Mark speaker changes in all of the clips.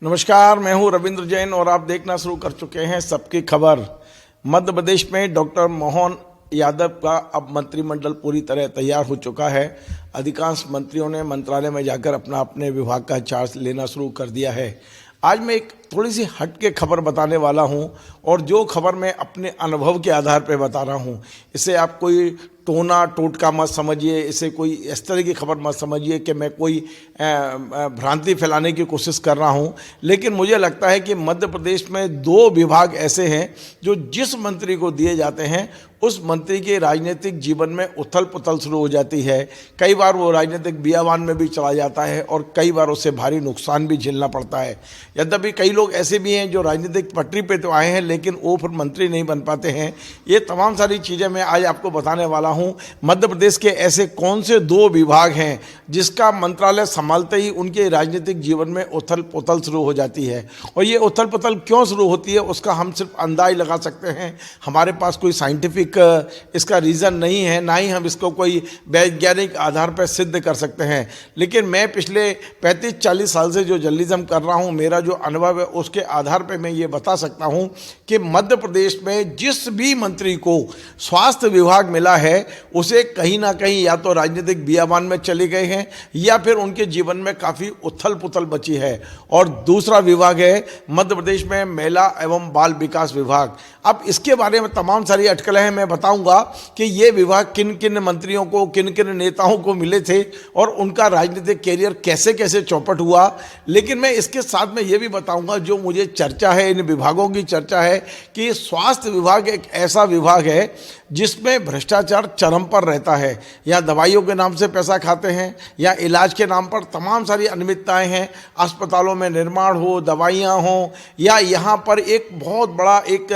Speaker 1: नमस्कार, मैं हूं रविंद्र जैन और आप देखना शुरू कर चुके हैं सबकी खबर। मध्य प्रदेश में डॉक्टर मोहन यादव का अब मंत्रिमंडल पूरी तरह तैयार हो चुका है। अधिकांश मंत्रियों ने मंत्रालय में जाकर अपने विभाग का चार्ज लेना शुरू कर दिया है। आज मैं एक थोड़ी सी हटके खबर बताने वाला हूं और जो खबर मैं अपने अनुभव के आधार पर बता रहा हूं, इसे आप कोई टोना टोटका मत समझिए, इसे कोई इस तरह की खबर मत समझिए कि मैं कोई भ्रांति फैलाने की कोशिश कर रहा हूं। लेकिन मुझे लगता है कि मध्य प्रदेश में दो विभाग ऐसे हैं जो जिस मंत्री को दिए जाते हैं उस मंत्री के राजनीतिक जीवन में उथल पुथल शुरू हो जाती है। कई बार वो राजनीतिक बियावान में भी चला जाता है और कई बार उससे भारी नुकसान भी झेलना पड़ता है। यद्यपि कई लोग ऐसे भी हैं जो राजनीतिक पटरी पे तो आए हैं लेकिन वो फिर मंत्री नहीं बन पाते हैं। ये तमाम सारी चीज़ें मैं आज आपको बताने वाला हूं। मध्य प्रदेश के ऐसे कौन से दो विभाग हैं जिसका मंत्रालय संभालते ही उनके राजनीतिक जीवन में उथल पुथल शुरू हो जाती है। और ये उथल पुथल क्यों शुरू होती है उसका हम सिर्फ अंदाज लगा सकते हैं। हमारे पास कोई साइंटिफिक इसका रीज़न नहीं है, ना ही हम इसको कोई वैज्ञानिक आधार पर सिद्ध कर सकते हैं। लेकिन मैं पिछले 35-40 साल से जो जर्नलिज्म कर रहा हूँ, मेरा जो अनुभव है उसके आधार पर मैं ये बता सकता हूँ कि मध्य प्रदेश में जिस भी मंत्री को स्वास्थ्य विभाग मिला है उसे कहीं ना कहीं या तो राजनीतिक बियाबान में चले गए हैं या फिर उनके जीवन में काफ़ी उथल पुथल बची है। और दूसरा विभाग है मध्य प्रदेश में महिला एवं बाल विकास विभाग। अब इसके बारे में तमाम सारी अटकलें हैं। मैं बताऊंगा कि ये विभाग किन किन मंत्रियों को, किन किन नेताओं को मिले थे और उनका राजनीतिक कैरियर कैसे कैसे चौपट हुआ। लेकिन मैं इसके साथ में ये भी बताऊंगा, जो मुझे चर्चा है, इन विभागों की चर्चा है कि स्वास्थ्य विभाग एक ऐसा विभाग है जिसमें भ्रष्टाचार चरम पर रहता है। या दवाइयों के नाम से पैसा खाते हैं या इलाज के नाम पर तमाम सारी अनियमितताएं हैं। अस्पतालों में निर्माण हो, दवाइयां हों, या यहाँ पर एक बहुत बड़ा एक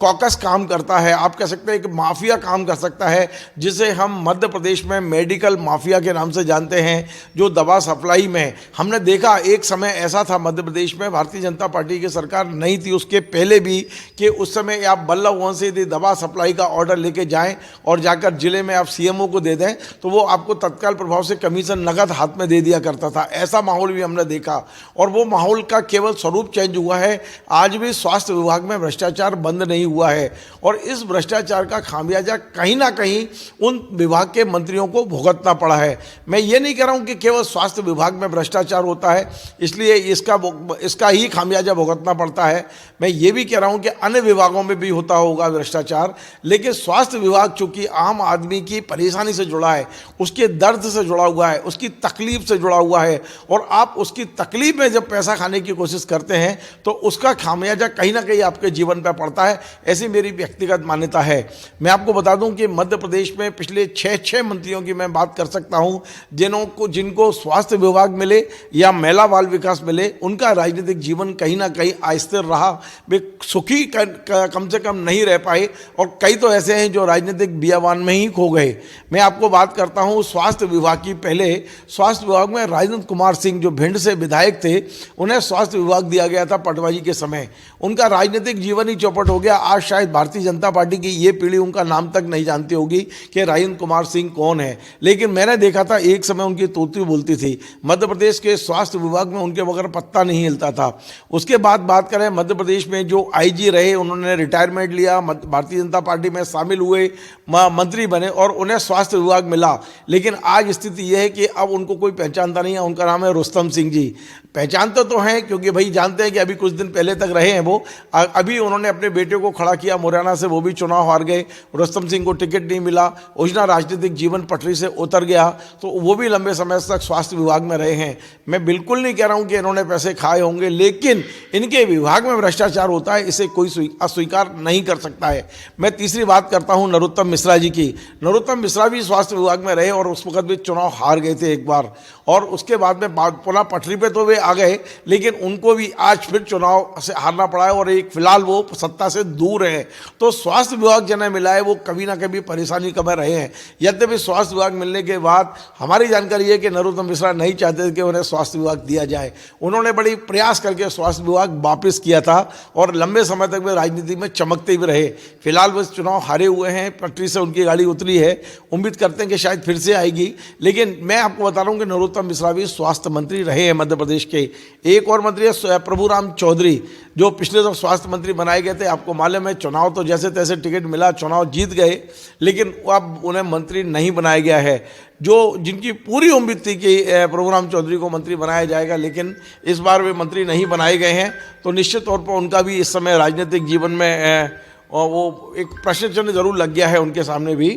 Speaker 1: कॉकस काम करता है, आप कह सकते हैं एक माफिया काम कर सकता है, जिसे हम मध्य प्रदेश में मेडिकल माफिया के नाम से जानते हैं। जो दवा सप्लाई में हमने देखा, एक समय ऐसा था मध्य प्रदेश में, भारतीय जनता पार्टी की सरकार नहीं थी उसके पहले भी, कि उस समय आप बल्लभ वहाँ से यदि दवा सप्लाई का ऑर्डर लेके जाएं और जाकर जिले में आप सीएमओ को दे दें तो वो आपको तत्काल प्रभाव से कमीशन नगद हाथ में दे दिया करता था। ऐसा माहौल भी हमने देखा और वो माहौल का केवल स्वरूप चेंज हुआ है। आज भी स्वास्थ्य विभाग में भ्रष्टाचार बंद नहीं हुआ है और इस भ्रष्टाचार का खामियाजा कहीं ना कहीं उन विभाग के मंत्रियों को भुगतना पड़ा है। मैं ये नहीं कह रहा हूं कि केवल स्वास्थ्य विभाग में भ्रष्टाचार होता है इसलिए इसका ही खामियाजा भुगतना पड़ता है। मैं ये भी कह रहा हूं कि अन्य विभागों में भी होता होगा भ्रष्टाचार, लेकिन स्वास्थ्य विभाग चूंकि आम आदमी की परेशानी से जुड़ा है, उसके दर्द से जुड़ा हुआ है, उसकी तकलीफ से जुड़ा हुआ है, और आप उसकी तकलीफ में जब पैसा खाने की कोशिश करते हैं तो उसका खामियाजा कहीं ना कहीं आपके जीवन पर पड़ता है। ऐसी मेरी व्यक्तिगत मान्यता है। मैं आपको बता दूं कि मध्य प्रदेश में पिछले 6 मंत्रियों की मैं बात कर सकता हूं जिनको स्वास्थ्य विभाग मिले या महिला बाल विकास मिले, उनका राजनीतिक जीवन कहीं ना कहीं अस्थिर रहा। वे सुखी कम से कम नहीं रह पाए और कई तो ऐसे हैं जो राजनीतिक बियावान में ही खो गए। मैं आपको बात करता हूं स्वास्थ्य विभाग की। पहले स्वास्थ्य विभाग में राजेंद्र कुमार सिंह जो भिंड से विधायक थे, उन्हें स्वास्थ्य विभाग दिया गया था पटवारी के समय। उनका राजनीतिक जीवन ही चौपट हो गया। आज शायद भारतीय जनता पार्टी की ये पीढ़ी उनका नाम तक नहीं जानती होगी कि राजेंद्र कुमार सिंह कौन है, लेकिन मैंने देखा था एक समय उनकी तोती बोलती थी। मध्य प्रदेश के स्वास्थ्य विभाग में उनके बगैर पत्ता नहीं हिलता था। उसके बाद बात करें मध्य प्रदेश में जो आईजी रहे, उन्होंने रिटायरमेंट लिया, भारतीय जनता पार्टी में शामिल हुए, मंत्री बने और उन्हें स्वास्थ्य विभाग मिला। लेकिन आज स्थिति यह है कि अब उनको कोई पहचानता नहीं है। उनका नाम है रुस्तम सिंह जी। पहचानते तो हैं क्योंकि भाई जानते हैं कि अभी कुछ दिन पहले तक रहे हैं वो। अभी उन्होंने अपने बेटे को खड़ा किया मुरैना से, वो भी चुनाव हार गए। रुस्तम सिंह को टिकट नहीं मिला, उसका राजनीतिक जीवन पटरी से उतर गया, तो वो भी लंबे समय तक स्वास्थ्य विभाग में रहे हैं। मैं बिल्कुल नहीं कह रहा हूं कि इन्होंने पैसे खाए होंगे, लेकिन इनके विभाग में भ्रष्टाचार होता है, इसे कोई अस्वीकार नहीं कर सकता है। मैं तीसरी बात करता हूं नरोत्तम मिश्रा जी की। नरोत्तम मिश्रा भी स्वास्थ्य विभाग में रहे और उस वक्त भी चुनाव हार गए थे एक बार, और उसके बाद में पुनः पटरी पे तो वे आ गए, लेकिन उनको भी आज फिर चुनाव से हारना पड़ा है और एक फिलहाल वो सत्ता से दूर है। तो स्वास्थ्य विभाग जिन्हें मिला है वो कभी ना कभी परेशानी का में रहे हैं। यद्यपि स्वास्थ्य विभाग मिलने के बाद हमारी जानकारी है कि नरोत्तम मिश्रा नहीं चाहते थे कि उन्हें स्वास्थ्य विभाग दिया जाए। उन्होंने बड़ी प्रयास करके स्वास्थ्य विभाग वापस किया था और लंबे समय तक वे राजनीति में चमकते भी रहे। फिलहाल वो चुनाव हारे हुए हैं, पटरी से उनकी गाड़ी उतरी है, उम्मीद करते हैं कि शायद फिर से आएगी। लेकिन मैं आपको बता रहा हूँ कि नरोत्तम मिश्रा भी स्वास्थ्य मंत्री रहे हैं मध्य प्रदेश के। एक और मंत्री है प्रभुराम चौधरी, जो पिछले दौर स्वास्थ्य मंत्री बनाए गए थे। आपको मालूम है चुनाव तो जैसे तैसे टिकट मिला, चुनाव जीत गए, लेकिन अब उन्हें मंत्री नहीं बनाया गया है। जो जिनकी पूरी उम्मीद थी कि प्रभुराम चौधरी को मंत्री बनाया जाएगा, लेकिन इस बार वे मंत्री नहीं बनाए गए हैं। तो निश्चित तौर पर उनका भी इस समय राजनीतिक जीवन में वो एक प्रश्न चिन्ह जरूर लग गया है उनके सामने भी।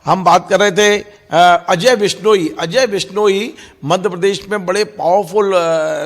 Speaker 1: हम बात कर रहे थे अजय बिश्नोई। अजय बिश्नोई मध्य प्रदेश में बड़े पावरफुल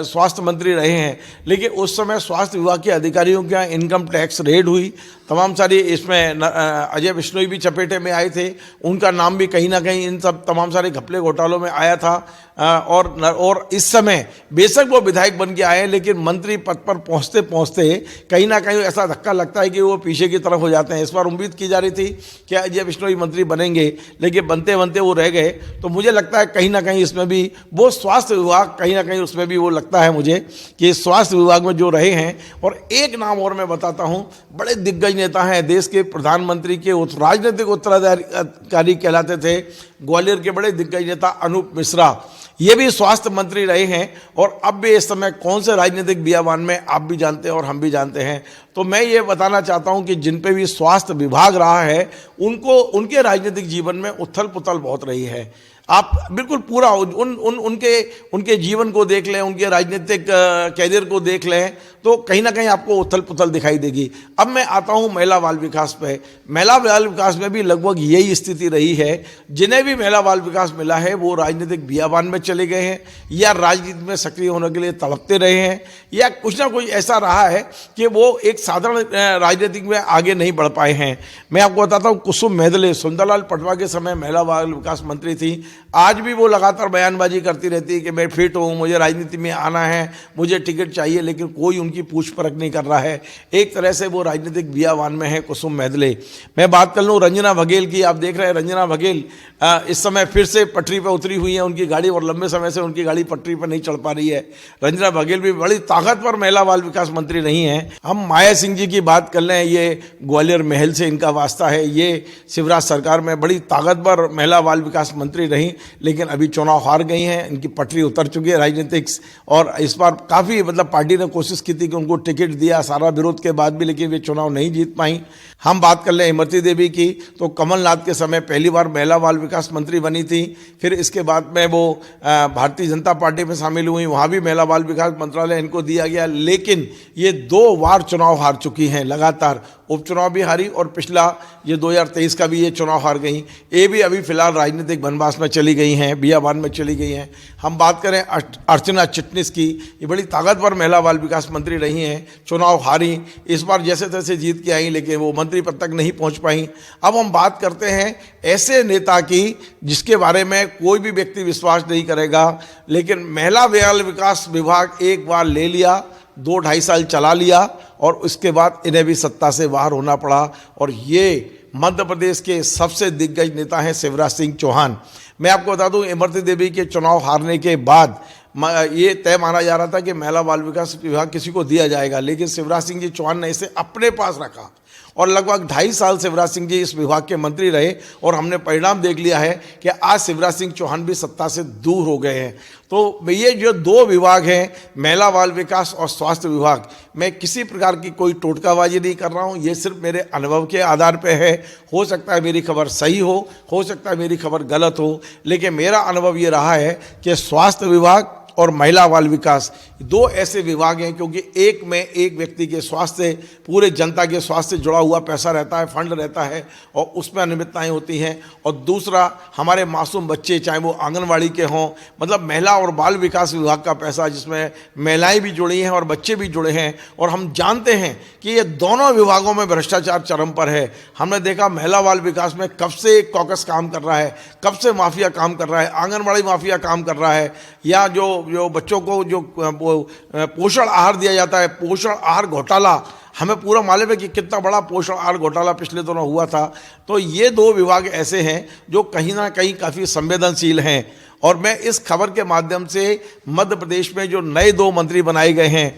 Speaker 1: स्वास्थ्य मंत्री रहे हैं, लेकिन उस समय स्वास्थ्य विभाग के अधिकारियों के यहाँ इनकम टैक्स रेड हुई, तमाम सारी इसमें अजय बिश्नोई भी चपेटे में आए थे। उनका नाम भी कहीं ना कहीं इन सब तमाम सारे घपले घोटालों में आया था। और इस समय बेशक वो विधायक बन के आए, लेकिन मंत्री पद पर पहुँचते पहुँचते कहीं ना कहीं ऐसा धक्का लगता है कि वो पीछे की तरफ हो जाते हैं। इस बार उम्मीद की जा रही थी कि अजय बिश्नोई मंत्री बनेंगे, लेकिन बनते बनते वो रह गए। तो मुझे लगता है कहीं ना कहीं इसमें भी वो स्वास्थ्य विभाग, कहीं ना कहीं उसमें भी वो लगता है मुझे कि स्वास्थ्य विभाग में जो रहे हैं। और एक नाम और मैं बताता हूं, बड़े दिग्गज नेता हैं, देश के प्रधानमंत्री के राजनीतिक उत्तराधिकारी कहलाते थे, ग्वालियर के बड़े दिग्गज नेता अनूप मिश्रा, ये भी स्वास्थ्य मंत्री रहे हैं। और अब भी इस समय कौन से राजनीतिक बियाबान में आप भी जानते हैं और हम भी जानते हैं। तो मैं ये बताना चाहता हूं कि जिन पे भी स्वास्थ्य विभाग रहा है, उनके राजनीतिक जीवन में उथल पुथल बहुत रही है। आप बिल्कुल पूरा उनके जीवन को देख लें, उनके राजनीतिक कैरियर को देख लें, तो कहीं ना कहीं आपको उथल पुथल दिखाई देगी। अब मैं आता हूं महिला बाल विकास पे। महिला बाल विकास में भी लगभग यही स्थिति रही है। जिन्हें भी महिला बाल विकास मिला है वो राजनीतिक बियाबान में चले गए हैं, या राजनीति में सक्रिय होने के लिए तड़पते रहे हैं, या कुछ ना कुछ ऐसा रहा है कि वो एक साधारण राजनीतिक में आगे नहीं बढ़ पाए हैं। मैं आपको बताता हूँ, कुसुम मेहदले सुंदरलाल पटवा के समय महिला बाल विकास मंत्री थी। आज भी वो लगातार बयानबाजी करती रहती है कि मैं फिट हूँ, मुझे राजनीति में आना है, मुझे टिकट चाहिए, लेकिन कोई उनकी पूछ परख नहीं कर रहा है। एक तरह से वो राजनीतिक बियाबान में है कुसुम मेहदले। मैं बात कर लूँ रंजना बघेल की। आप देख रहे हैं रंजना बघेल इस समय फिर से पटरी पर उतरी हुई है उनकी गाड़ी, और लंबे समय से उनकी गाड़ी पटरी पर नहीं चढ़ पा रही है। रंजना बघेल भी बड़ी ताकतवर महिला बाल विकास मंत्री नहीं है। हम माया सिंह जी की बात कर लें, ये ग्वालियर महल से इनका वास्ता है। ये शिवराज सरकार में बड़ी ताकतवर महिला बाल विकास मंत्री रही, लेकिन अभी चुनाव हार गई हैं, इनकी पटरी उतर चुकी है राजनीतिक्स। और इस बार काफ़ी पार्टी ने कोशिश की थी कि उनको टिकट दिया सारा विरोध के बाद भी, लेकिन वे चुनाव नहीं जीत पाई। हम बात कर लें इमरती देवी की, तो कमलनाथ के समय पहली बार महिला बाल विकास मंत्री बनी थी। फिर इसके बाद में वो भारतीय जनता पार्टी में शामिल हुई, वहाँ भी महिला बाल विकास मंत्रालय इनको दिया गया, लेकिन ये 2 बार चुनाव हार चुकी हैं लगातार। उपचुनाव भी हारी और पिछला ये 2023 का भी ये चुनाव हार गई। ये भी अभी फिलहाल राजनीतिक वनवास में चली गई हैं, बियाबान में चली गई हैं। हम बात करें अर्चना चिटनिस की, ये बड़ी ताकतवर महिला बाल विकास मंत्री रही हैं, चुनाव हारी, इस बार जैसे तैसे जीत के आई, लेकिन वो मंत्री पद तक नहीं पहुंच पाई। अब हम बात करते हैं ऐसे नेता की जिसके बारे में कोई भी व्यक्ति विश्वास नहीं करेगा, लेकिन महिला बाल विकास विभाग एक बार ले लिया, 2-2.5 साल चला लिया, और उसके बाद इन्हें भी सत्ता से बाहर होना पड़ा। और ये मध्य प्रदेश के सबसे दिग्गज नेता हैं शिवराज सिंह चौहान। मैं आपको बता दूं, इमरती देवी के चुनाव हारने के बाद ये तय माना जा रहा था कि महिला बाल विकास विभाग किसी को दिया जाएगा, लेकिन शिवराज सिंह जी चौहान ने इसे अपने पास रखा और लगभग 2.5 साल शिवराज सिंह जी इस विभाग के मंत्री रहे। और हमने परिणाम देख लिया है कि आज शिवराज सिंह चौहान भी सत्ता से दूर हो गए हैं। तो ये जो 2 विभाग हैं, महिला बाल विकास और स्वास्थ्य विभाग, मैं किसी प्रकार की कोई टोटकाबाजी नहीं कर रहा हूँ, ये सिर्फ मेरे अनुभव के आधार पर है। हो सकता है मेरी खबर सही हो सकता है मेरी खबर गलत हो, लेकिन मेरा अनुभव ये रहा है कि स्वास्थ्य विभाग और महिला बाल विकास 2 ऐसे विभाग हैं, क्योंकि एक में एक व्यक्ति के स्वास्थ्य, पूरे जनता के स्वास्थ्य से जुड़ा हुआ पैसा रहता है, फंड रहता है, और उसमें अनियमितताएं होती हैं। और दूसरा, हमारे मासूम बच्चे, चाहे वो आंगनवाड़ी के हों, मतलब महिला और बाल विकास विभाग का पैसा, जिसमें महिलाएं भी जुड़ी हैं और बच्चे भी जुड़े हैं। और हम जानते हैं कि ये दोनों विभागों में भ्रष्टाचार चरम पर है। हमने देखा महिला बाल विकास में कब से कॉकस काम कर रहा है, कब से माफिया काम कर रहा है, आंगनवाड़ी माफिया काम कर रहा है, या जो बच्चों को जो पोषण आहार दिया जाता है, पोषण आहार घोटाला हमें पूरा मालूम है कि कितना बड़ा पोषण आहार घोटाला पिछले दिनों हुआ था। तो ये दो विभाग ऐसे हैं जो कहीं ना कहीं काफ़ी संवेदनशील हैं। और मैं इस खबर के माध्यम से मध्य प्रदेश में जो नए दो मंत्री बनाए गए हैं,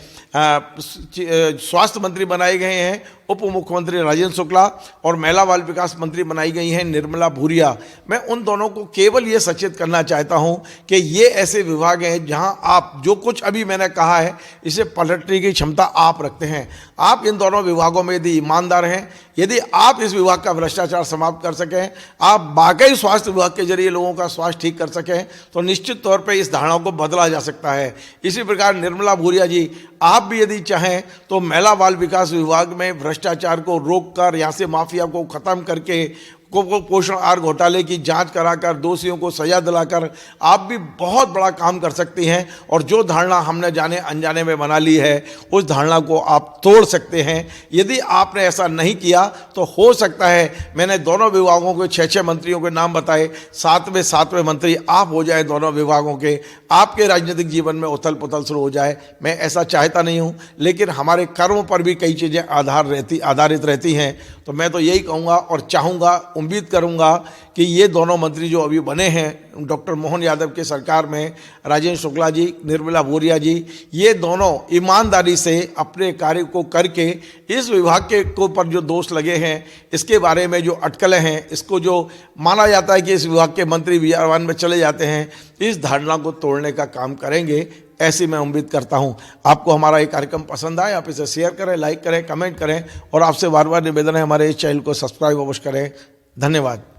Speaker 1: स्वास्थ्य मंत्री बनाए गए हैं उप मुख्यमंत्री राजेंद्र शुक्ला और महिला बाल विकास मंत्री बनाई गई हैं निर्मला भूरिया, मैं उन दोनों को केवल ये सचेत करना चाहता हूं कि ये ऐसे विभाग हैं जहां आप जो कुछ अभी मैंने कहा है इसे पलटने की क्षमता आप रखते हैं। आप इन दोनों विभागों में यदि ईमानदार हैं, यदि आप इस विभाग का भ्रष्टाचार समाप्त कर सकें, आप वाकई स्वास्थ्य विभाग के जरिए लोगों का स्वास्थ्य ठीक कर सकें, तो निश्चित तौर पर इस धारणा को बदला जा सकता है। इसी प्रकार निर्मला भूरिया जी, आप भी यदि चाहें तो महिला बाल विकास विभाग में भ्रष्टाचार को रोककर, यहाँ से माफिया को खत्म करके, पोषण आहार घोटाले की जांच कराकर, दोषियों को सजा दिलाकर आप भी बहुत बड़ा काम कर सकती हैं। और जो धारणा हमने जाने अनजाने में बना ली है उस धारणा को आप तोड़ सकते हैं। यदि आपने ऐसा नहीं किया तो हो सकता है, मैंने दोनों विभागों के 6 मंत्रियों के नाम बताए, 7वें मंत्री आप हो जाए दोनों विभागों के, आपके राजनीतिक जीवन में उथल पुथल शुरू हो जाए। मैं ऐसा चाहता नहीं हूँ, लेकिन हमारे कर्मों पर भी कई चीज़ें आधारित रहती हैं। तो मैं तो यही कहूँगा और चाहूँगा, उम्मीद करूंगा कि ये दोनों मंत्री जो अभी बने हैं डॉक्टर मोहन यादव के सरकार में, राजेंद्र शुक्ला जी, निर्मला भूरिया जी, ये दोनों ईमानदारी से अपने कार्य को करके इस विभाग के ऊपर जो दोष लगे हैं, इसके बारे में जो अटकलें हैं, इसको जो माना जाता है कि इस विभाग के मंत्री विचारवान में चले जाते हैं, इस धारणा को तोड़ने का काम करेंगे, ऐसी मैं उम्मीद करता हूं। आपको हमारा ये कार्यक्रम पसंद आए, आप इसे शेयर करें, लाइक करें, कमेंट करें और आपसे बार बार निवेदन है हमारे इस चैनल को सब्सक्राइब अवश्य करें। धन्यवाद।